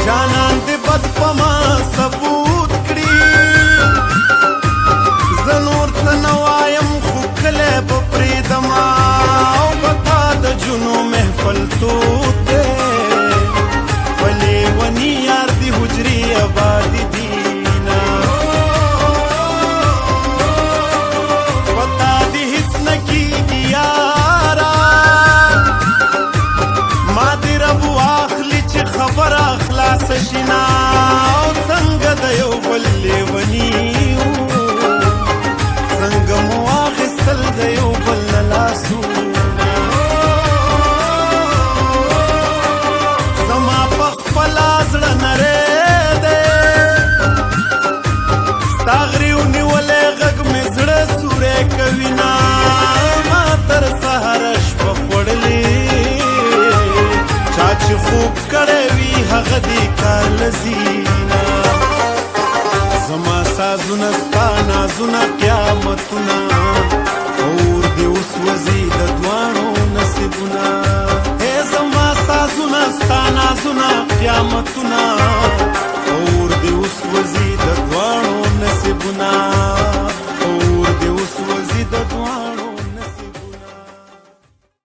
جانان دې بد په ما ثبوت کړي زه نور څه نه وایم خو کلی به پرېږدمه او به تا د جنو محفل تود دی په لیوني یار دې حجرې آبادې دینه په تا دې هېڅ نه کېږي یاره ما دې رب واخلي چې خبره خلاصه شي نه او څنګه د یو بل لیوني څنګه مو واخیستل د یو بل له لاسونه زما په خپله زړه نری دی ستا غریو نیولی غږ مې زړه سوری کوي نه ما تر سهاره شپه خوړلې چا چې خوب کړی وي هغه دې کار له زینه زما سازونه ستا نازونه قیامتونه اور دې اوس وځي د دواړو نصیبونه ای زما سازونه ستا نازونه قیامتونه اور دې اوس وځي د دواړو نصیبونه